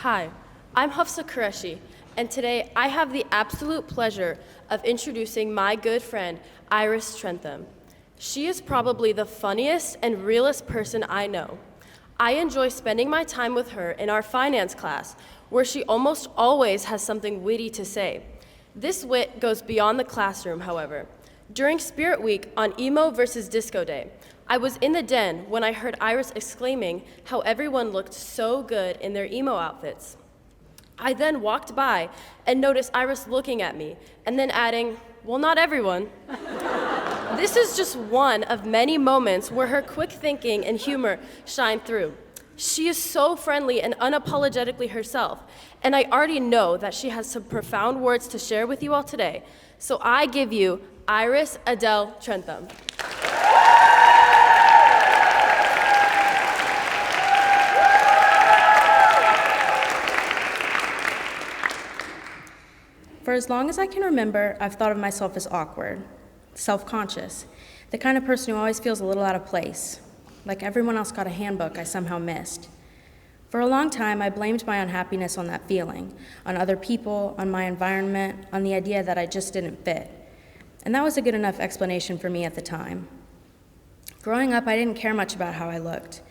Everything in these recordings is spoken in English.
Hi, I'm Hafsa Qureshi, and today I have the absolute pleasure of introducing my good friend, Iris Trenthem. She is probably the funniest and realest person I know. I enjoy spending my time with her in our finance class, where she almost always has something witty to say. This wit goes beyond the classroom, however. During Spirit Week on Emo versus Disco Day, I was in the den when I heard Iris exclaiming how everyone looked so good in their emo outfits. I then walked by and noticed Iris looking at me and then adding, "Well, not everyone." This is just one of many moments where her quick thinking and humor shine through. She is so friendly and unapologetically herself, and I already know that she has some profound words to share with you all today. So I give you Iris Adele Trenthem. For as long as I can remember, I've thought of myself as awkward, self-conscious, the kind of person who always feels a little out of place, like everyone else got a handbook I somehow missed. For a long time, I blamed my unhappiness on that feeling, on other people, on my environment, on the idea that I just didn't fit. And that was a good enough explanation for me at the time. Growing up, I didn't care much about how I looked.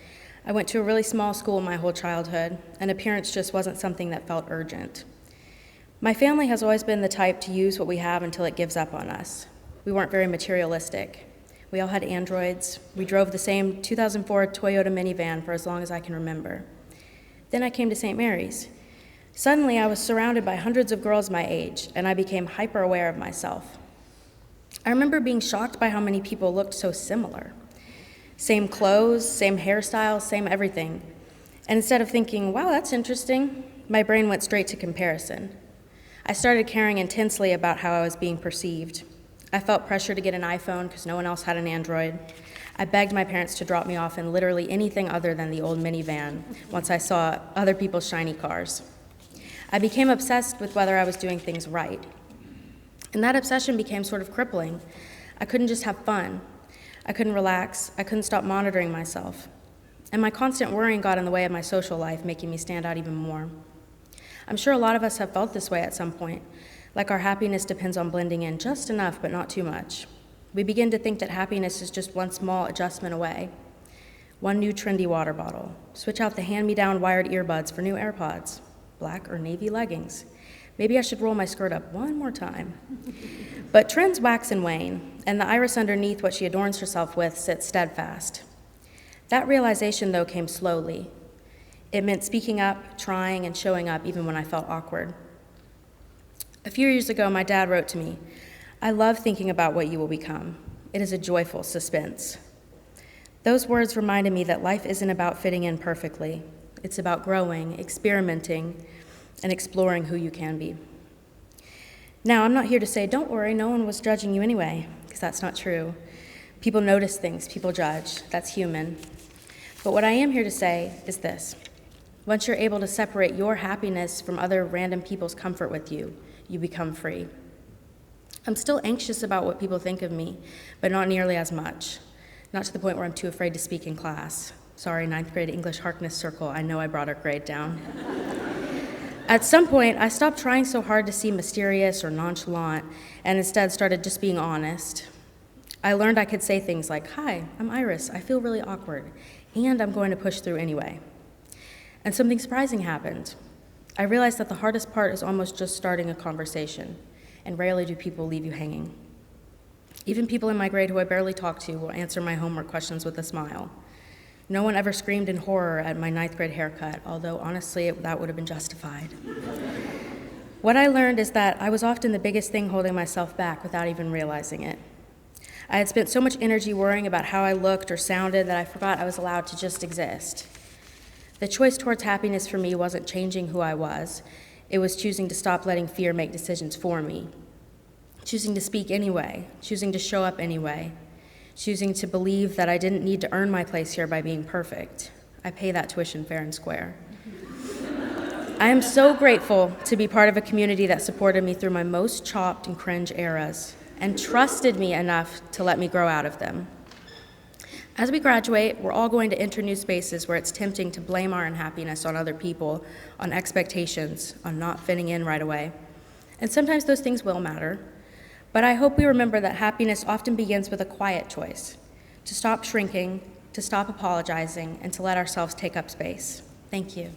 I went to a really small school my whole childhood, and appearance just wasn't something that felt urgent. My family has always been the type to use what we have until it gives up on us. We weren't very materialistic. We all had Androids. We drove the same 2004 Toyota minivan for as long as I can remember. Then I came to St. Mary's. Suddenly, I was surrounded by hundreds of girls my age, and I became hyper-aware of myself. I remember being shocked by how many people looked so similar. Same clothes, same hairstyles, same everything. And instead of thinking, wow, that's interesting, my brain went straight to comparison. I started caring intensely about how I was being perceived. I felt pressure to get an iPhone because no one else had an Android. I begged my parents to drop me off in literally anything other than the old minivan once I saw other people's shiny cars. I became obsessed with whether I was doing things right. And that obsession became sort of crippling. I couldn't just have fun. I couldn't relax. I couldn't stop monitoring myself. And my constant worrying got in the way of my social life, making me stand out even more. I'm sure a lot of us have felt this way at some point, like our happiness depends on blending in just enough, but not too much. We begin to think that happiness is just one small adjustment away. One new trendy water bottle. Switch out the hand-me-down wired earbuds for new AirPods. Black or navy leggings. Maybe I should roll my skirt up one more time. But trends wax and wane, and the iris underneath what she adorns herself with sits steadfast. That realization, though, came slowly. It meant speaking up, trying, and showing up even when I felt awkward. A few years ago, my dad wrote to me, "I love thinking about what you will become. It is a joyful suspense." Those words reminded me that life isn't about fitting in perfectly. It's about growing, experimenting, and exploring who you can be. Now, I'm not here to say, don't worry, no one was judging you anyway, because that's not true. People notice things, people judge. That's human. But what I am here to say is this. Once you're able to separate your happiness from other random people's comfort with you, you become free. I'm still anxious about what people think of me, but not nearly as much. Not to the point where I'm too afraid to speak in class. Sorry, 9th grade English Harkness Circle, I know I brought our grade down. At some point, I stopped trying so hard to seem mysterious or nonchalant, and instead started just being honest. I learned I could say things like, "Hi, I'm Iris, I feel really awkward, and I'm going to push through anyway." And something surprising happened. I realized that the hardest part is almost just starting a conversation, and rarely do people leave you hanging. Even people in my grade who I barely talk to will answer my homework questions with a smile. No one ever screamed in horror at my 9th grade haircut, although honestly, that would have been justified. What I learned is that I was often the biggest thing holding myself back without even realizing it. I had spent so much energy worrying about how I looked or sounded that I forgot I was allowed to just exist. The choice towards happiness for me wasn't changing who I was. It was choosing to stop letting fear make decisions for me. Choosing to speak anyway, choosing to show up anyway, choosing to believe that I didn't need to earn my place here by being perfect. I pay that tuition fair and square. I am so grateful to be part of a community that supported me through my most chopped and cringe eras and trusted me enough to let me grow out of them. As we graduate, we're all going to enter new spaces where it's tempting to blame our unhappiness on other people, on expectations, on not fitting in right away. And sometimes those things will matter. But I hope we remember that happiness often begins with a quiet choice, to stop shrinking, to stop apologizing, and to let ourselves take up space. Thank you.